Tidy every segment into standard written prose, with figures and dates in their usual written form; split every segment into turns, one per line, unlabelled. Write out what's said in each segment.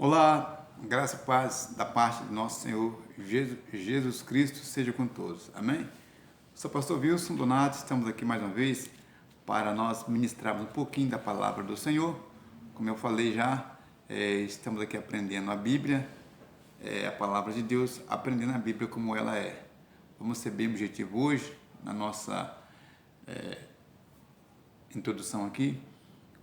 Olá, graça e paz da parte de nosso Senhor Jesus Cristo seja com todos. Amém? Sou o pastor Wilson Donato, estamos aqui mais uma vez para nós ministrarmos um pouquinho da palavra do Senhor. Como eu falei já, estamos aqui aprendendo a Bíblia, a palavra de Deus, aprendendo a Bíblia como ela é. Vamos ser bem objetivo hoje, na nossa introdução aqui.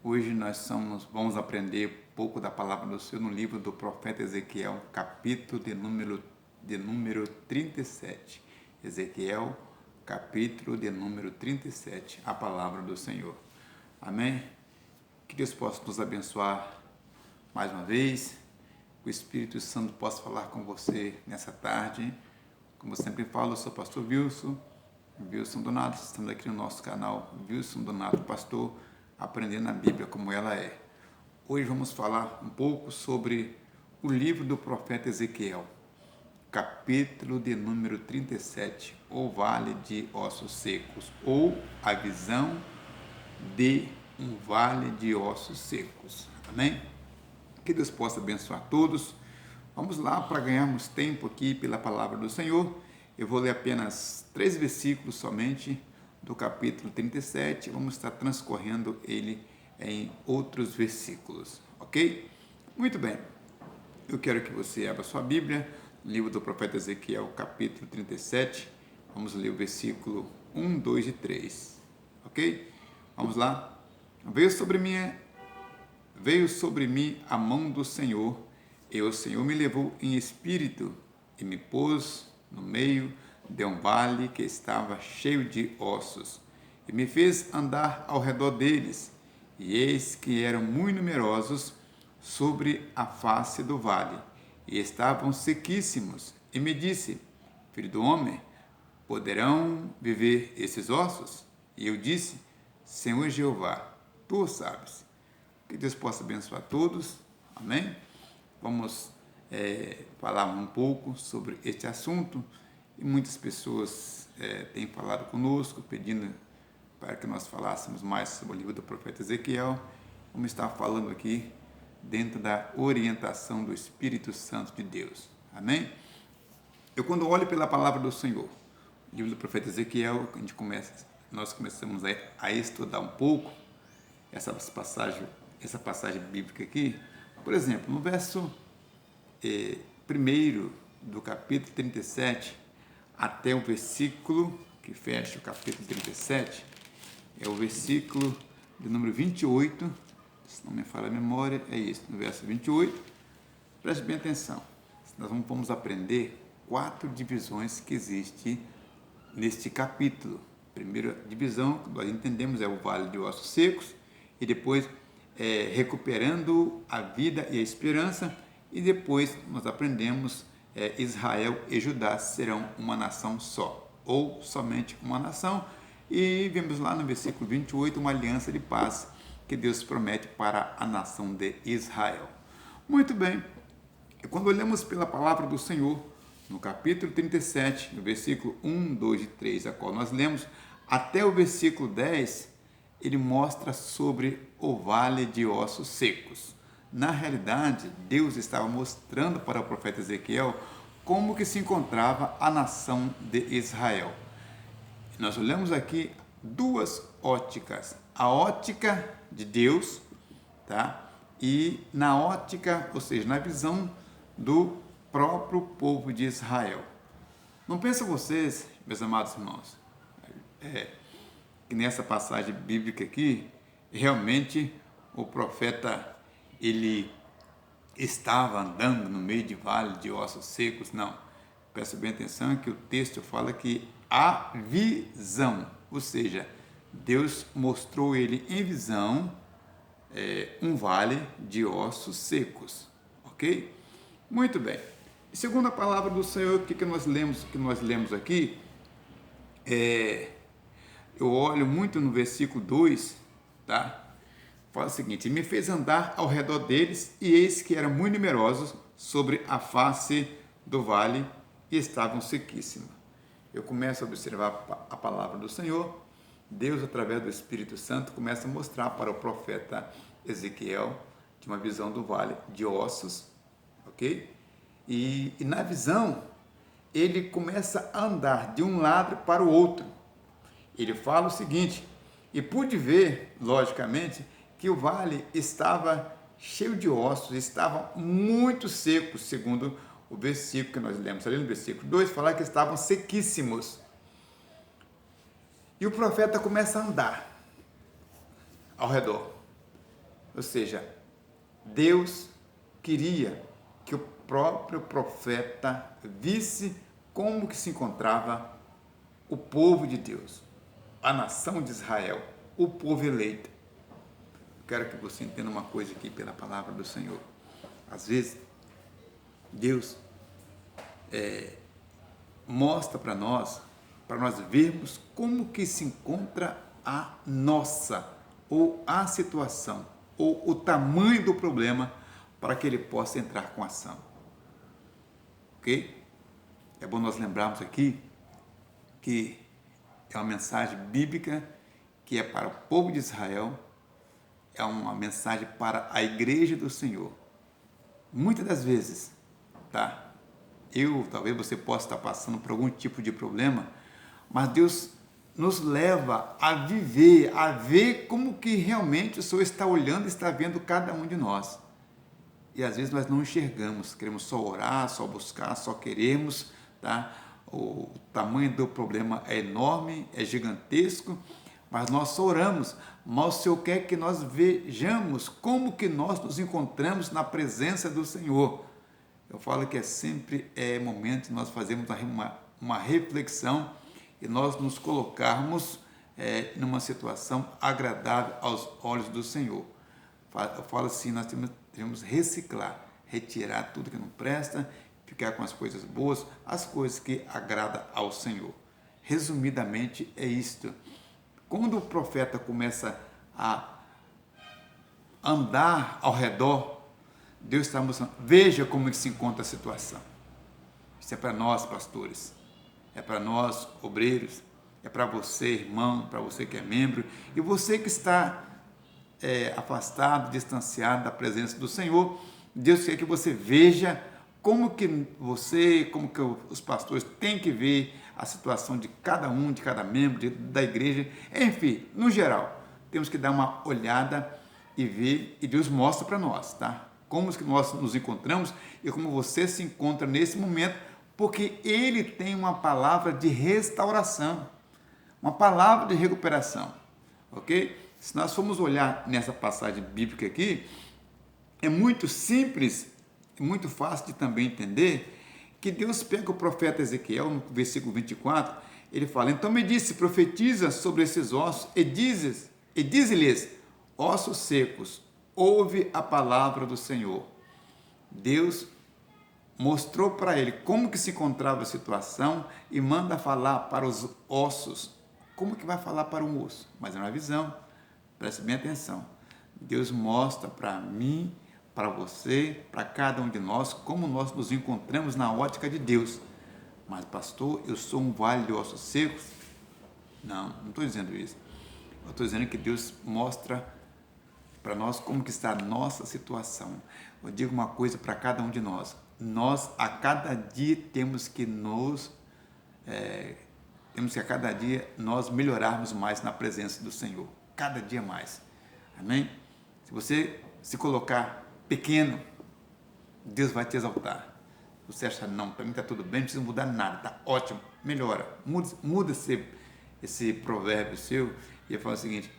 Hoje nós vamos aprender um pouco da palavra do Senhor no livro do profeta Ezequiel, capítulo de número 37. Ezequiel, capítulo de número 37, a palavra do Senhor. Amém? Que Deus possa nos abençoar mais uma vez, que o Espírito Santo possa falar com você nessa tarde. Como eu sempre falo, eu sou o pastor Wilson Donato, estamos aqui no nosso canal Wilson Donato Pastor, aprendendo a Bíblia como ela é. Hoje vamos falar um pouco sobre o livro do profeta Ezequiel, capítulo de número 37, o Vale de Ossos Secos, ou a visão de um vale de ossos secos. Amém? Que Deus possa abençoar todos. Vamos lá para ganharmos tempo aqui pela palavra do Senhor. Eu vou ler apenas 3 versículos somente do capítulo 37, vamos estar transcorrendo ele em outros versículos, ok? Muito bem, eu quero que você abra sua Bíblia, livro do profeta Ezequiel, capítulo 37, vamos ler o versículo 1, 2 e 3, ok? Vamos lá. Veio sobre mim a mão do Senhor, e o Senhor me levou em espírito e me pôs no meio de um vale que estava cheio de ossos, e me fez andar ao redor deles, e eis que eram muito numerosos sobre a face do vale, e estavam sequíssimos, e me disse: Filho do homem, poderão viver esses ossos? E eu disse: Senhor Jeová, tu o sabes. Que Deus possa abençoar todos, amém? Vamos falar um pouco sobre este assunto, e muitas pessoas têm falado conosco, pedindo para que nós falássemos mais sobre o livro do profeta Ezequiel. Vamos estar falando aqui dentro da orientação do Espírito Santo de Deus, amém? Eu, quando olho pela palavra do Senhor, o livro do profeta Ezequiel, nós começamos a estudar um pouco essa passagem bíblica aqui. Por exemplo, no verso 1 do capítulo 37 até o versículo que fecha o capítulo 37, é o versículo de número 28, se não me falha a memória, é isso, no verso 28, preste bem atenção, nós vamos aprender 4 divisões que existem neste capítulo. Primeira divisão, que nós entendemos, é o Vale de Ossos Secos, e depois recuperando a vida e a esperança, e depois nós aprendemos Israel e Judá serão uma nação só, ou somente uma nação, e vemos lá no versículo 28 uma aliança de paz que Deus promete para a nação de Israel. Muito bem, e quando olhamos pela palavra do Senhor, no capítulo 37, no versículo 1, 2 e 3, a qual nós lemos, até o versículo 10, ele mostra sobre o vale de ossos secos. Na realidade, Deus estava mostrando para o profeta Ezequiel como que se encontrava a nação de Israel. Nós olhamos aqui 2 óticas, a ótica de Deus, tá? E na ótica, ou seja, na visão do próprio povo de Israel. Não pensam vocês, meus amados irmãos, que nessa passagem bíblica aqui, realmente o profeta ele estava andando no meio de vale de ossos secos? Não. Presta bem atenção que o texto fala que a visão, ou seja, Deus mostrou ele em visão um vale de ossos secos, ok? Muito bem. E segundo a palavra do Senhor, o que nós lemos aqui, eu olho muito no versículo 2, tá? Fala o seguinte: me fez andar ao redor deles, e eis que eram muito numerosos sobre a face do vale, e estavam sequíssimos. Eu começo a observar a palavra do Senhor. Deus, através do Espírito Santo, começa a mostrar para o profeta Ezequiel de uma visão do vale de ossos ok? E na visão, ele começa a andar de um lado para o outro. Ele fala o seguinte: e pude ver, logicamente, que o vale estava cheio de ossos, estava muito seco, segundo o versículo que nós lemos ali no versículo 2, fala que estavam sequíssimos. E o profeta começa a andar ao redor. Ou seja, Deus queria que o próprio profeta visse como que se encontrava o povo de Deus, a nação de Israel, o povo eleito. Quero que você entenda uma coisa aqui pela palavra do Senhor. Às vezes, Deus mostra para nós vermos como que se encontra a nossa, ou a situação, ou o tamanho do problema, para que ele possa entrar com ação. Ok? É bom nós lembrarmos aqui que é uma mensagem bíblica que é para o povo de Israel, é uma mensagem para a igreja do Senhor. Muitas das vezes, tá? Talvez você possa estar passando por algum tipo de problema, mas Deus nos leva a viver, a ver como que realmente o Senhor está olhando, está vendo cada um de nós. E às vezes nós não enxergamos, queremos só orar, só buscar, só queremos, tá? O tamanho do problema é enorme, é gigantesco, mas nós só oramos, mas o Senhor quer que nós vejamos como que nós nos encontramos na presença do Senhor. Eu falo que sempre é momento de nós fazermos uma reflexão e nós nos colocarmos numa situação agradável aos olhos do Senhor. Eu falo assim, nós devemos reciclar, retirar tudo que não presta, ficar com as coisas boas, as coisas que agradam ao Senhor. Resumidamente é isto. Quando o profeta começa a andar ao redor, Deus está mostrando, veja como se encontra a situação. Isso é para nós, pastores, é para nós, obreiros, é para você, irmão, para você que é membro, e você que está afastado, distanciado da presença do Senhor. Deus quer que você veja como que você, como que os pastores têm que ver a situação de cada um, de cada membro da igreja, enfim, no geral, temos que dar uma olhada e ver, e Deus mostra para nós, tá? Como que nós nos encontramos e como você se encontra nesse momento, porque Ele tem uma palavra de restauração, uma palavra de recuperação, ok? Se nós formos olhar nessa passagem bíblica aqui, é muito simples, muito fácil de também entender, que Deus pega o profeta Ezequiel, no versículo 24, ele fala, então me disse, profetiza sobre esses ossos e dize-lhes, ossos secos, ouve a palavra do Senhor. Deus mostrou para ele como que se encontrava a situação e manda falar para os ossos. Como que vai falar para um osso? Mas é uma visão, preste bem atenção. Deus mostra para mim, para você, para cada um de nós, como nós nos encontramos na ótica de Deus. Mas pastor, eu sou um vale de ossos secos? Não estou dizendo isso. Eu estou dizendo que Deus mostra para nós como que está a nossa situação. Eu digo uma coisa para cada um de nós. Nós, a cada dia, temos que a cada dia nós melhorarmos mais na presença do Senhor. Cada dia mais. Amém? Se você se colocar pequeno, Deus vai te exaltar. Você acha, não, para mim está tudo bem, não precisa mudar nada, está ótimo, melhora. Muda esse provérbio seu e fala o seguinte,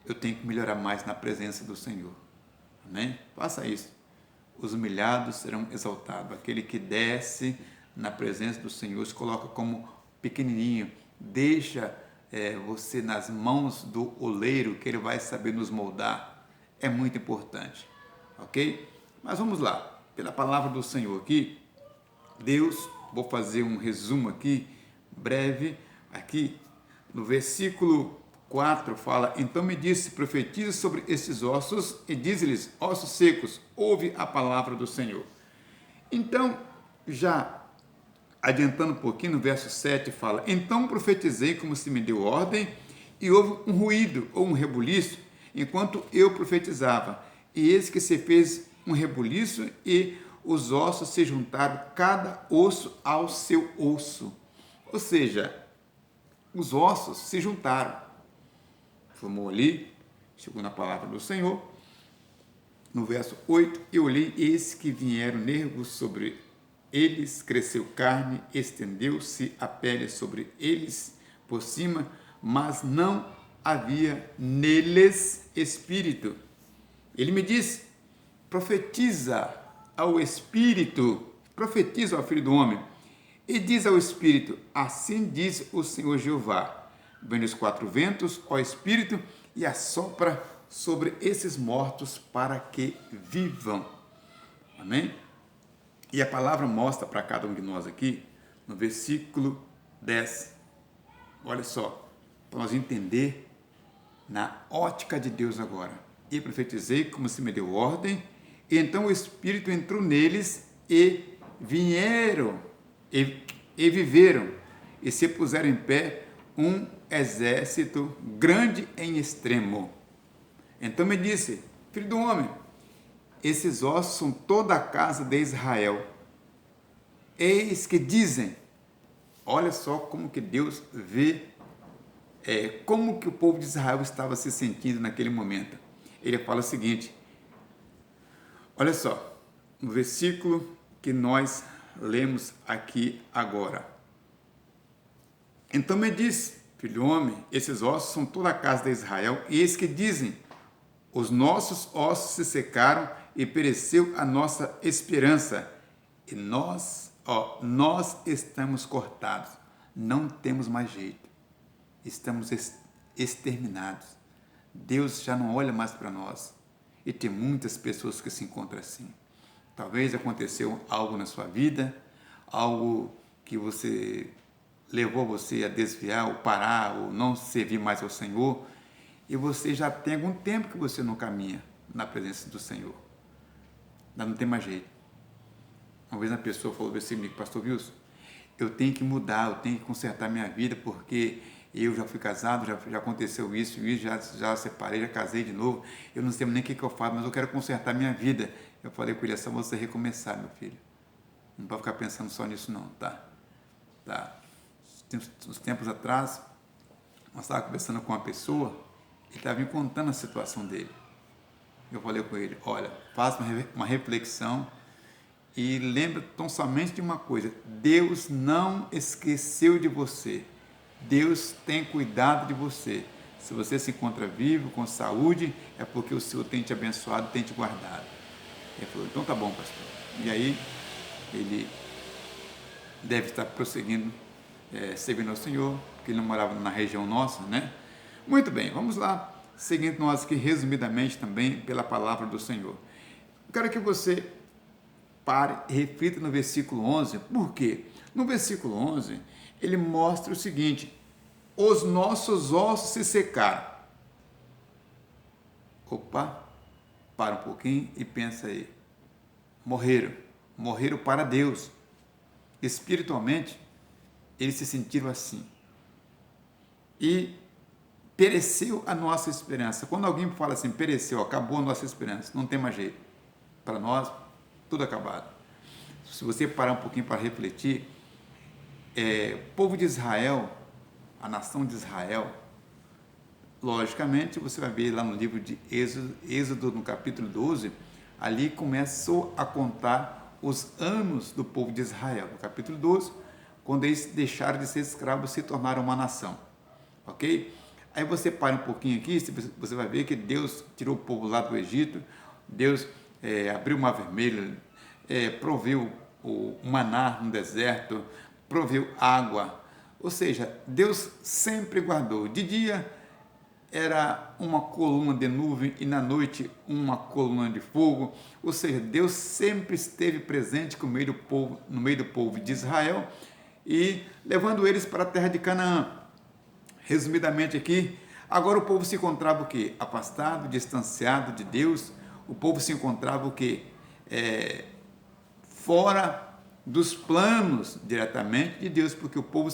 eu tenho que melhorar mais na presença do Senhor. Amém? Faça isso. Os humilhados serão exaltados. Aquele que desce na presença do Senhor se coloca como pequenininho. Deixa você nas mãos do oleiro, que ele vai saber nos moldar. É muito importante. Ok? Mas vamos lá. Pela palavra do Senhor aqui, Deus, vou fazer um resumo aqui, breve, aqui no versículo 4 fala, então me disse, profetiza sobre esses ossos e diz-lhes, ossos secos, ouve a palavra do Senhor. Então, já adiantando um pouquinho, no verso 7 fala, então profetizei como se me deu ordem e houve um ruído ou um rebuliço enquanto eu profetizava. E eis que se fez um rebuliço e os ossos se juntaram, cada osso ao seu osso. Ou seja, os ossos se juntaram. Formou ali, segundo a palavra do Senhor, no verso 8, eu olhei, eis que vieram nervos sobre eles, cresceu carne, estendeu-se a pele sobre eles por cima, mas não havia neles espírito. Ele me disse, profetiza ao espírito, profetiza ao filho do homem, e diz ao espírito, assim diz o Senhor Jeová, vem os quatro ventos, ó espírito, e assopra sobre esses mortos para que vivam. Amém? E a palavra mostra para cada um de nós aqui, no versículo 10, olha só, para nós entender na ótica de Deus agora. E profetizei como se me deu ordem, e então o Espírito entrou neles e vieram, e viveram, e se puseram em pé um exército grande em extremo. Então me disse, filho do homem, esses ossos são toda a casa de Israel. Eis que dizem, olha só como que Deus vê, como que o povo de Israel estava se sentindo naquele momento. Ele fala o seguinte, olha só, no versículo que nós lemos aqui agora. Então me disse, filho do homem, esses ossos são toda a casa de Israel, e eis que dizem, os nossos ossos se secaram e pereceu a nossa esperança. E nós estamos cortados, não temos mais jeito, estamos exterminados. Deus já não olha mais para nós. E tem muitas pessoas que se encontram assim. Talvez aconteceu algo na sua vida, algo que levou você a desviar, ou parar, ou não servir mais ao Senhor, e você já tem algum tempo que você não caminha na presença do Senhor. Não tem mais jeito. Uma vez uma pessoa falou assim comigo, pastor Wilson, eu tenho que mudar, eu tenho que consertar minha vida, porque eu já fui casado, já aconteceu isso, já separei, já casei de novo, eu não sei nem o que eu faço, mas eu quero consertar minha vida. Eu falei com ele, é só você recomeçar, meu filho. Não pode ficar pensando só nisso não, tá? Uns tempos atrás, nós estávamos conversando com uma pessoa, ele estava me contando a situação dele. Eu falei com ele, olha, faça uma reflexão e lembre tão somente de uma coisa, Deus não esqueceu de você, Deus tem cuidado de você. Se você se encontra vivo, com saúde, é porque o Senhor tem te abençoado, tem te guardado. Ele falou, então tá bom, pastor. E aí, ele deve estar prosseguindo, servindo ao Senhor, porque ele não morava na região nossa, né? Muito bem, vamos lá, seguindo nós aqui resumidamente também pela palavra do Senhor. Eu quero que você pare e reflita no versículo 11, por quê? No versículo 11, ele mostra o seguinte, os nossos ossos se secaram. Opa, para um pouquinho e pensa aí, morreram para Deus. Espiritualmente, eles se sentiram assim. E pereceu a nossa esperança. Quando alguém fala assim, pereceu, acabou a nossa esperança, não tem mais jeito. Para nós, tudo acabado. Se você parar um pouquinho para refletir, o povo de Israel, a nação de Israel, logicamente, você vai ver lá no livro de Êxodo, no capítulo 12, ali começou a contar os anos do povo de Israel. No capítulo 12, quando eles deixaram de ser escravos, se tornaram uma nação. Ok? Aí você para um pouquinho aqui, você vai ver que Deus tirou o povo lá do Egito, Deus abriu o mar vermelho, proveu o maná no deserto, proveu água. Ou seja, Deus sempre guardou. De dia era uma coluna de nuvem e na noite uma coluna de fogo. Ou seja, Deus sempre esteve presente no meio do povo de Israel e levando eles para a terra de Canaã. Resumidamente aqui, agora o povo se encontrava o quê? Afastado, distanciado de Deus. O povo se encontrava o quê? Fora dos planos diretamente de Deus, porque o povo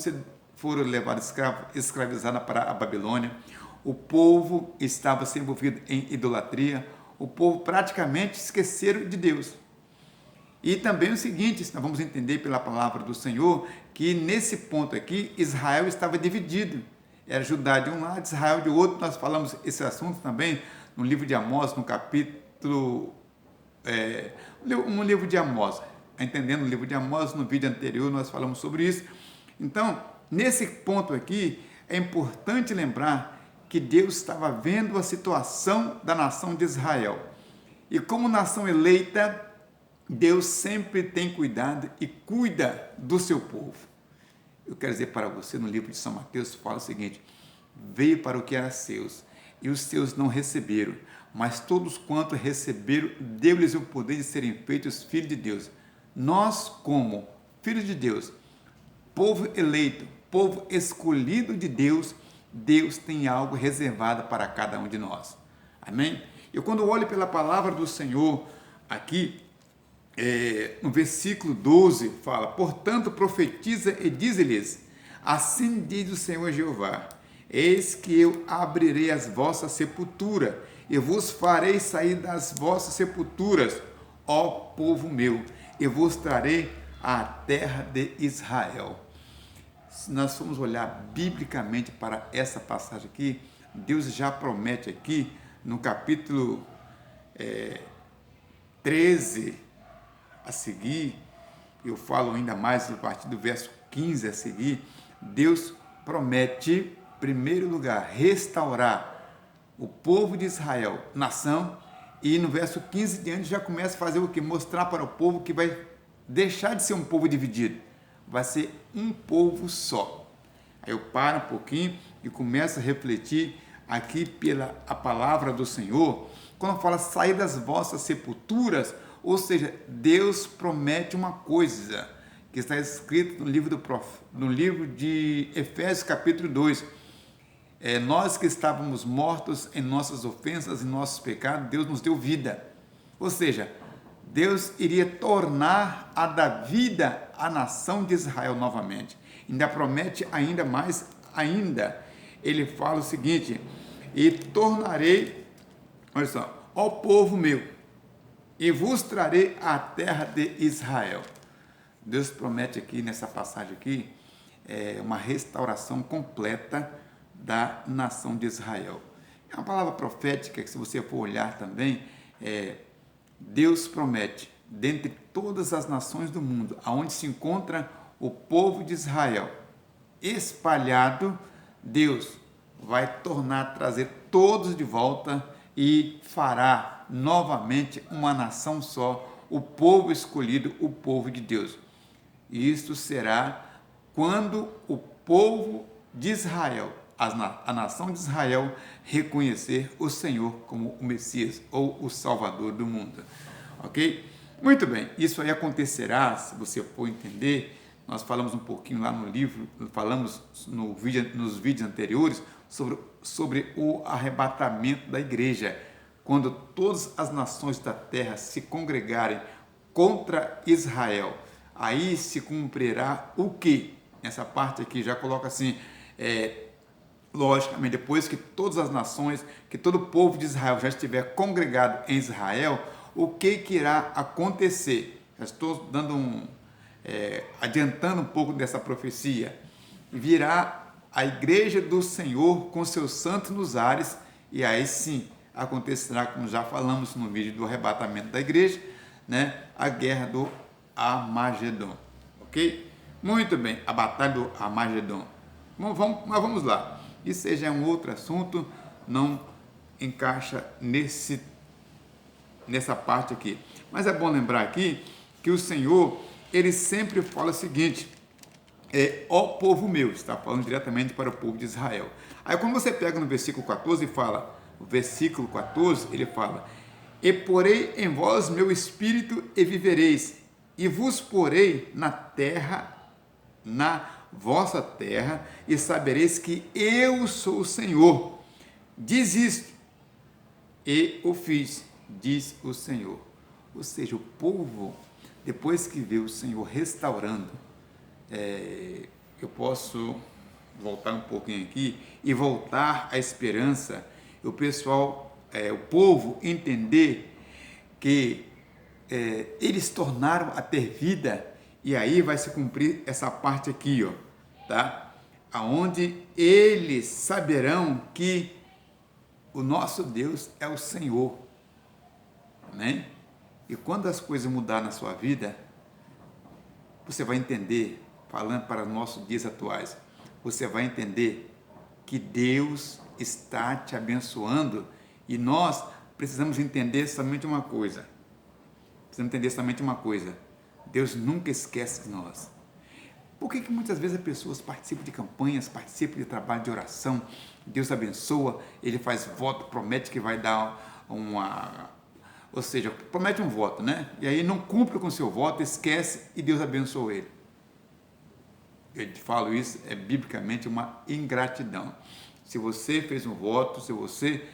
foram levados escravizados para a Babilônia. O povo estava se envolvido em idolatria. O povo praticamente esqueceram de Deus. E também o seguinte, nós vamos entender pela palavra do Senhor, que nesse ponto aqui, Israel estava dividido. Era Judá de um lado, Israel de outro. Nós falamos esse assunto também no livro de Amós, no capítulo... no livro de Amós. Entendendo o livro de Amós, no vídeo anterior nós falamos sobre isso. Então, nesse ponto aqui, é importante lembrar que Deus estava vendo a situação da nação de Israel. E como nação eleita, Deus sempre tem cuidado e cuida do seu povo. Eu quero dizer para você, no livro de São Mateus, fala o seguinte: veio para o que era seus, e os seus não receberam, mas todos quanto receberam, deu-lhes o poder de serem feitos filhos de Deus. Nós, como filhos de Deus, povo eleito, povo escolhido de Deus, Deus tem algo reservado para cada um de nós. Amém? Eu quando olho pela palavra do Senhor aqui, no versículo 12, fala: portanto profetiza e dize-lhes, assim diz o Senhor Jeová, eis que eu abrirei as vossas sepulturas, e vos farei sair das vossas sepulturas, ó povo meu, e vos trarei à terra de Israel. Se nós formos olhar biblicamente para essa passagem aqui, Deus já promete aqui, no capítulo 13 a seguir, eu falo ainda mais a partir do verso 15 a seguir, Deus promete, em primeiro lugar, restaurar o povo de Israel, nação, e no verso 15 diante já começa a fazer o que? Mostrar para o povo que vai deixar de ser um povo dividido, vai ser um povo só. Aí eu paro um pouquinho e começo a refletir aqui pela a palavra do Senhor, quando fala sair das vossas sepulturas, ou seja, Deus promete uma coisa, que está escrito no livro de Efésios capítulo 2, nós que estávamos mortos em nossas ofensas e nossos pecados, Deus nos deu vida, ou seja, Deus iria tornar a dar vida à nação de Israel novamente. Ainda promete ainda mais, ele fala o seguinte: e tornarei, olha só, ó povo meu, e vos trarei à terra de Israel. Deus promete aqui, nessa passagem aqui, uma restauração completa da nação de Israel. É uma palavra profética que, se você for olhar também, Deus promete, dentre todas as nações do mundo, aonde se encontra o povo de Israel espalhado, Deus vai trazer todos de volta e fará novamente uma nação só, o povo escolhido, o povo de Deus. E isso será quando o povo de Israel, a nação de Israel, reconhecer o Senhor como o Messias ou o Salvador do mundo. Ok? Muito bem, isso aí acontecerá, se você for entender. Nós falamos um pouquinho lá no livro, falamos nos vídeos anteriores sobre o arrebatamento da igreja, quando todas as nações da terra se congregarem contra Israel. Aí se cumprirá o quê? Nessa parte aqui já coloca assim, logicamente, depois que todas as nações, que todo o povo de Israel já estiver congregado em Israel, o que irá acontecer? Já estou dando adiantando um pouco dessa profecia. Virá a igreja do Senhor com seus santos nos ares, e aí sim acontecerá, como já falamos no vídeo do arrebatamento da igreja, né, a guerra do Armagedon. Ok? Muito bem, a batalha do Armagedon. Mas vamos lá. Isso já é um outro assunto, não encaixa nessa parte aqui. Mas é bom lembrar aqui que o Senhor, ele sempre fala o seguinte: ó povo meu, está falando diretamente para o povo de Israel. Aí quando você pega no versículo 14 e fala, o versículo 14, ele fala: e porei em vós meu espírito e vivereis, e vos porei na terra, na vossa terra, e sabereis que eu sou o Senhor. Diz isto, e o fiz, diz o Senhor. Ou seja, o povo, depois que vê o Senhor restaurando, eu posso voltar um pouquinho aqui e voltar à esperança, o pessoal, o povo entender que eles tornaram a ter vida, e aí vai se cumprir essa parte aqui, ó, tá? Aonde eles saberão que o nosso Deus é o Senhor, né? E quando as coisas mudarem na sua vida, você vai entender, falando para os nossos dias atuais, você vai entender que Deus está te abençoando, e nós precisamos entender somente uma coisa. Deus nunca esquece de nós. Por que muitas vezes as pessoas participam de campanhas, participam de trabalho de oração, Deus abençoa, ele faz voto, promete que vai dar ou seja, promete um voto, né? E aí não cumpre com o seu voto, esquece e Deus abençoa ele. Eu te falo isso, é biblicamente uma ingratidão. Se você fez um voto, se você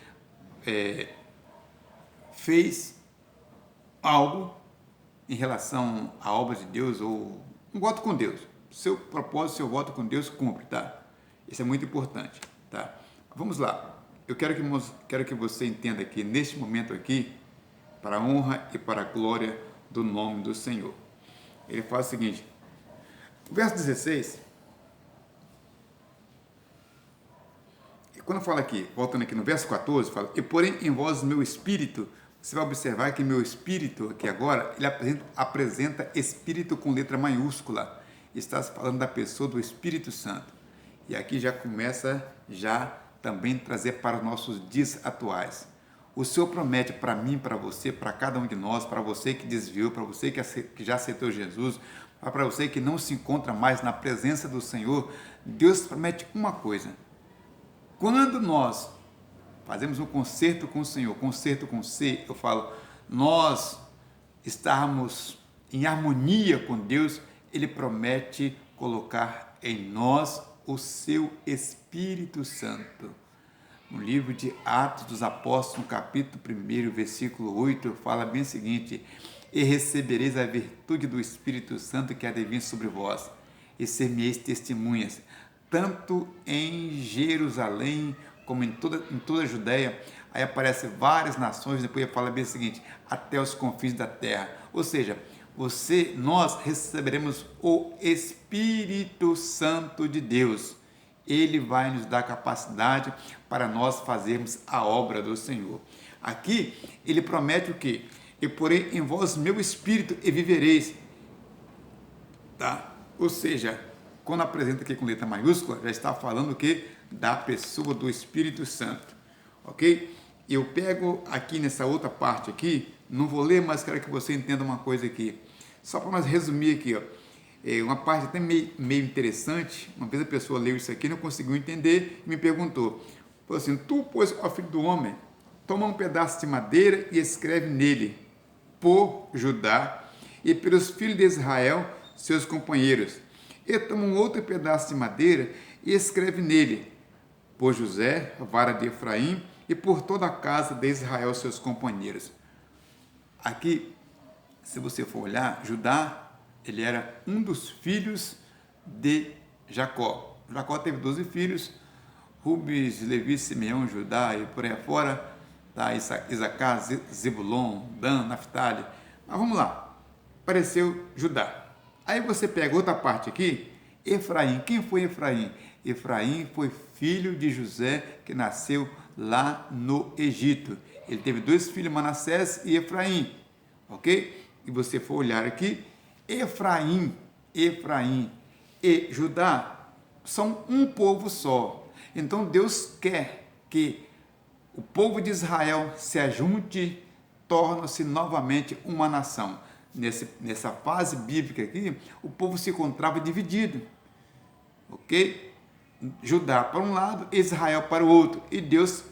fez algo em relação à obra de Deus, ou um voto com Deus, seu propósito, seu voto com Deus, cumpre, tá? Isso é muito importante, tá? Vamos lá. Eu quero que você entenda aqui, neste momento aqui, para a honra e para a glória do nome do Senhor. Ele faz o seguinte, o verso 16, quando fala aqui, voltando aqui no verso 14, fala, e porém em vós meu espírito, você vai observar que meu espírito aqui agora, ele apresenta espírito com letra maiúscula, está falando da pessoa do Espírito Santo, e aqui já começa também trazer para os nossos dias atuais. O Senhor promete para mim, para você, para cada um de nós, para você que desviou, para você que já aceitou Jesus, para você que não se encontra mais na presença do Senhor, Deus promete uma coisa. Quando nós fazemos um concerto com o Senhor, concerto com C, eu falo, nós estarmos em harmonia com Deus, Ele promete colocar em nós o seu Espírito Santo. No livro de Atos dos Apóstolos, no capítulo 1, versículo 8, fala bem o seguinte, e recebereis a virtude do Espírito Santo que há de vir sobre vós, e ser-me-eis testemunhas, tanto em Jerusalém, como em toda a Judéia. Aí aparecem várias nações, depois ele fala bem o seguinte, até os confins da terra. Ou seja, nós receberemos o Espírito Santo de Deus. Ele vai nos dar capacidade para nós fazermos a obra do Senhor. Aqui, ele promete o quê? E porém em vós meu espírito e vivereis. Tá? Ou seja, quando apresenta aqui com letra maiúscula, já está falando o quê? Da pessoa do Espírito Santo. Ok? Eu pego aqui nessa outra parte aqui, não vou ler, mas quero que você entenda uma coisa aqui. Só para nós resumir aqui, ó. Uma parte até meio interessante, uma vez a pessoa leu isso aqui, não conseguiu entender e me perguntou, falou assim, tu, pois, ó filho do homem, toma um pedaço de madeira e escreve nele, por Judá e pelos filhos de Israel, seus companheiros, e toma um outro pedaço de madeira e escreve nele, por José, vara de Efraim, e por toda a casa de Israel, seus companheiros. Aqui, se você for olhar, Judá, ele era um dos filhos de Jacó. Jacó teve 12 filhos, Rubens, Levi, Simeão, Judá e por aí fora, tá? Isacar, Zebulon, Dan, Naftali. Mas vamos lá, apareceu Judá. Aí você pega outra parte aqui, Efraim. Quem foi Efraim? Efraim foi filho de José, que nasceu lá no Egito. Ele teve 2 filhos, Manassés e Efraim, ok? E você for olhar aqui, Efraim e Judá são um povo só. Então Deus quer que o povo de Israel se ajunte, torna-se novamente uma nação. Nessa fase bíblica aqui, o povo se encontrava dividido, ok? Judá para um lado, Israel para o outro. E Deus,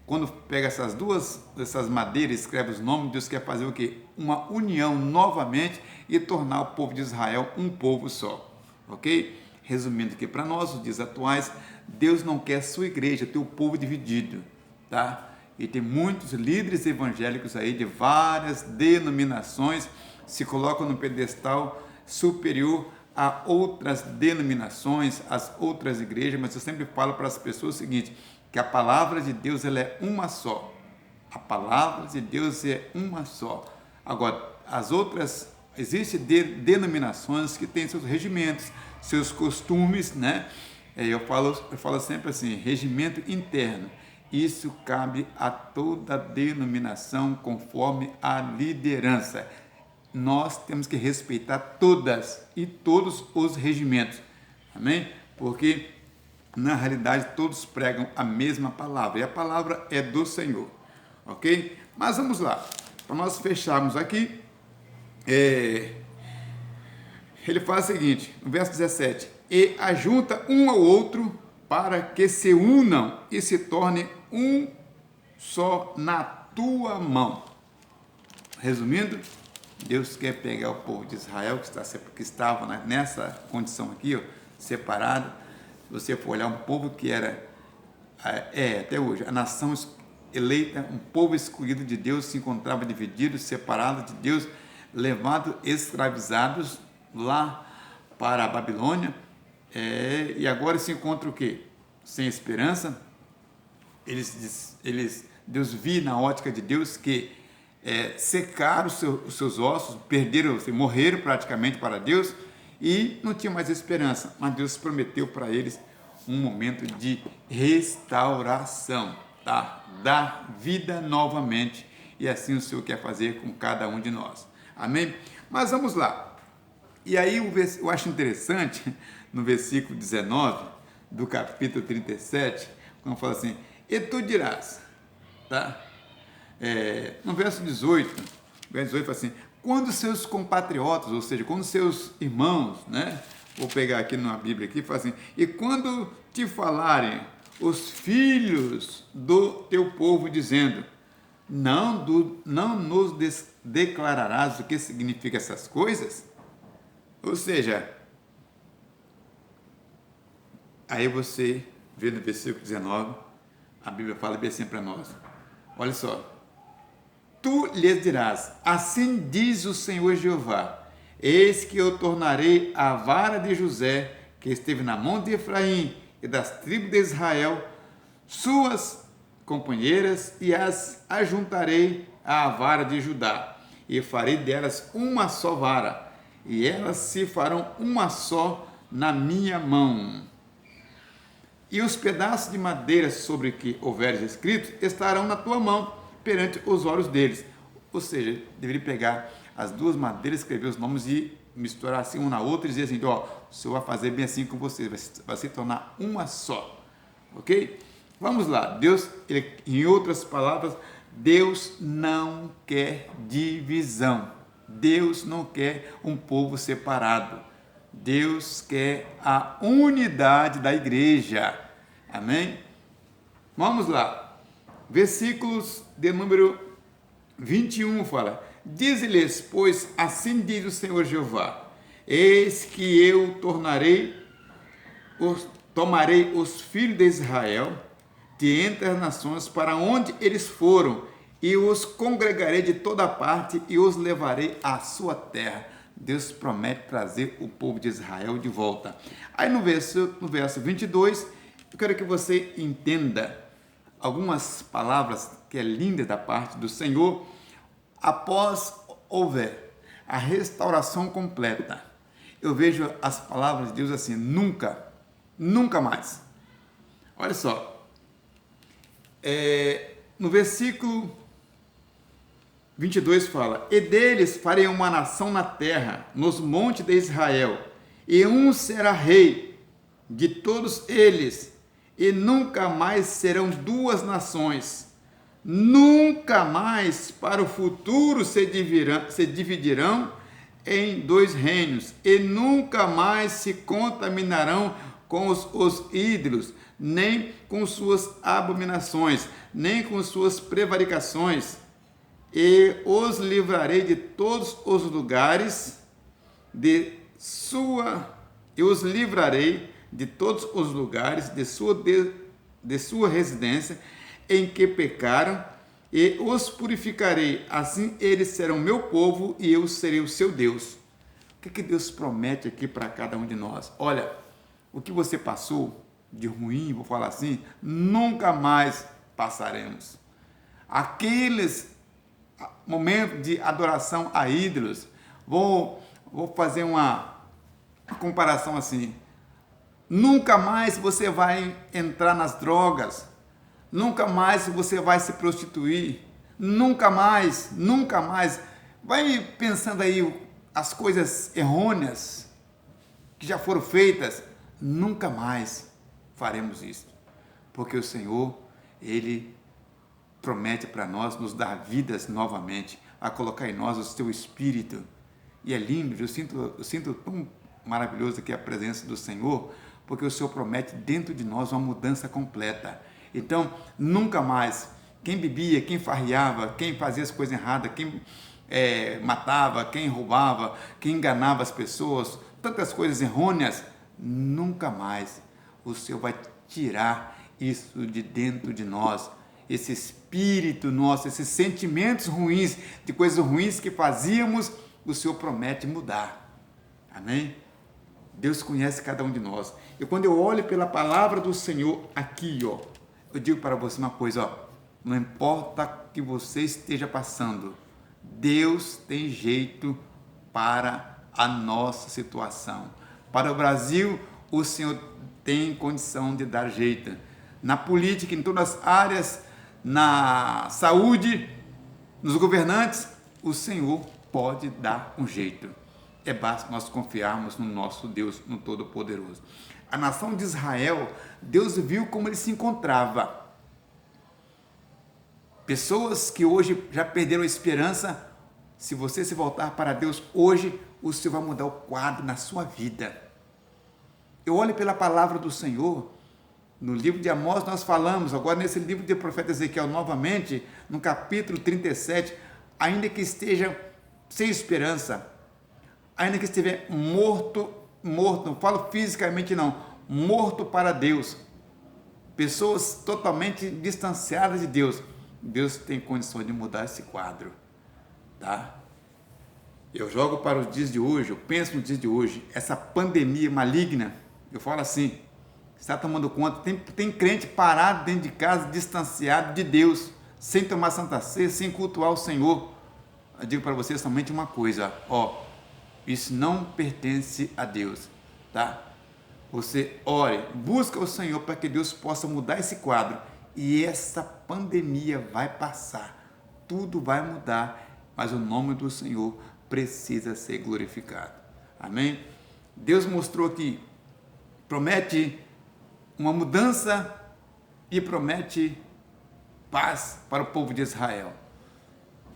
quando pega essas madeiras, escreve os nomes, Deus quer fazer o quê? Uma união novamente e tornar o povo de Israel um povo só, ok? Resumindo aqui para nós, os dias atuais, Deus não quer sua igreja ter o povo dividido, tá? E tem muitos líderes evangélicos aí de várias denominações, se colocam no pedestal superior a outras denominações, as outras igrejas, mas eu sempre falo para as pessoas o seguinte, que a palavra de Deus ela é uma só. A palavra de Deus é uma só. Agora, existem denominações que têm seus regimentos, seus costumes, né? Eu falo sempre assim, regimento interno. Isso cabe a toda denominação conforme a liderança. Nós temos que respeitar todas e todos os regimentos, amém? Porque na realidade todos pregam a mesma palavra e a palavra é do Senhor, ok? Mas vamos lá, para nós fecharmos aqui, ele fala o seguinte, no verso 17, e ajunta um ao outro para que se unam e se tornem um só na tua mão. Resumindo, Deus quer pegar o povo de Israel, que estava nessa condição aqui, ó, separado. Se você for olhar um povo que era, até hoje, a nação eleita, um povo escolhido de Deus, se encontrava dividido, separado de Deus, levado, escravizados lá para a Babilônia, e agora se encontra o quê? Sem esperança. Deus viu na ótica de Deus que secaram os seus ossos, perderam, morreram praticamente para Deus e não tinha mais esperança, mas Deus prometeu para eles um momento de restauração, tá? Da vida novamente, e assim o Senhor quer fazer com cada um de nós, amém? Mas vamos lá, e aí eu acho interessante, no versículo 19 do capítulo 37, quando fala assim, e tu dirás, tá? No verso 18, fala assim, quando seus compatriotas, ou seja, quando seus irmãos, né? Vou pegar aqui numa Bíblia aqui, fala assim, e quando te falarem os filhos do teu povo dizendo, não nos declararás o que significa essas coisas? Ou seja, aí você vê no versículo 19, a Bíblia fala bem assim para nós, olha só, tu lhes dirás, assim diz o Senhor Jeová, eis que eu tornarei a vara de José, que esteve na mão de Efraim e das tribos de Israel, suas companheiras, e as ajuntarei à vara de Judá, e farei delas uma só vara, e elas se farão uma só na minha mão. E os pedaços de madeira sobre que houveres escrito estarão na tua mão, perante os olhos deles. Ou seja, deveria pegar as duas madeiras, escrever os nomes e misturar assim uma na outra e dizer assim, ó, o Senhor vai fazer bem assim com você, vai se tornar uma só, ok? Vamos lá, Deus, em outras palavras, Deus não quer divisão, Deus não quer um povo separado, Deus quer a unidade da igreja, amém? Vamos lá. Versículos de número 21 fala, diz-lhes, pois assim diz o Senhor Jeová, eis que eu tomarei os filhos de Israel de entre as nações para onde eles foram, e os congregarei de toda parte e os levarei à sua terra. Deus promete trazer o povo de Israel de volta. Aí no verso 22, eu quero que você entenda algumas palavras que é linda da parte do Senhor, após houver a restauração completa. Eu vejo as palavras de Deus assim, nunca mais. Olha só, no versículo 22 fala, e deles farei uma nação na terra, nos montes de Israel, e um será rei de todos eles, e nunca mais serão duas nações, nunca mais para o futuro se dividirão em dois reinos, e nunca mais se contaminarão com os ídolos, nem com suas abominações, nem com suas prevaricações, e os livrarei de todos os lugares de sua residência em que pecaram, e os purificarei, assim eles serão meu povo e eu serei o seu Deus. O que Deus promete aqui para cada um de nós? Olha, o que você passou de ruim, vou falar assim, nunca mais passaremos. Aqueles momento de adoração a ídolos. Vou fazer uma comparação assim. Nunca mais você vai entrar nas drogas. Nunca mais você vai se prostituir. Nunca mais. Vai pensando aí as coisas errôneas que já foram feitas. Nunca mais faremos isso. Porque o Senhor, Ele promete para nós nos dar vidas novamente, a colocar em nós o seu Espírito. E é lindo, eu sinto tão maravilhoso aqui a presença do Senhor, porque o Senhor promete dentro de nós uma mudança completa. Então, nunca mais, quem bebia, quem farriava, quem fazia as coisas erradas, quem matava, quem roubava, quem enganava as pessoas, tantas coisas errôneas, nunca mais o Senhor vai tirar isso de dentro de nós, esse espírito nosso, esses sentimentos ruins, de coisas ruins que fazíamos, o Senhor promete mudar. Amém? Deus conhece cada um de nós. E quando eu olho pela palavra do Senhor aqui, ó, eu digo para você uma coisa, ó, não importa o que você esteja passando, Deus tem jeito para a nossa situação. Para o Brasil, o Senhor tem condição de dar jeito. Na política, em todas as áreas, na saúde, nos governantes, o Senhor pode dar um jeito. É basta nós confiarmos no nosso Deus, no Todo-Poderoso. A nação de Israel, Deus viu como ele se encontrava. Pessoas que hoje já perderam a esperança, se você se voltar para Deus hoje, o Senhor vai mudar o quadro na sua vida. Eu olho pela palavra do Senhor, no livro de Amós nós falamos, agora nesse livro do profeta Ezequiel novamente, no capítulo 37, ainda que esteja sem esperança, ainda que estiver morto, não falo fisicamente não, morto para Deus, pessoas totalmente distanciadas de Deus, Deus tem condições de mudar esse quadro, tá? Eu jogo para os dias de hoje, eu penso nos dias de hoje, essa pandemia maligna, eu falo assim, está tomando conta, tem crente parado dentro de casa, distanciado de Deus, sem tomar Santa Ceia, sem cultuar o Senhor. Eu digo para vocês somente uma coisa, ó, isso não pertence a Deus, tá? Você ore, busca o Senhor para que Deus possa mudar esse quadro e essa pandemia vai passar, tudo vai mudar, mas o nome do Senhor precisa ser glorificado. Amém? Deus mostrou que promete uma mudança e promete paz para o povo de Israel.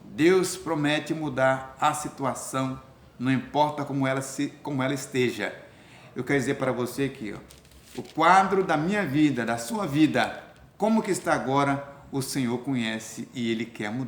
Deus promete mudar a situação, não importa como ela esteja. Eu quero dizer para você aqui, ó, o quadro da minha vida, da sua vida, como que está agora, o Senhor conhece e Ele quer mudar.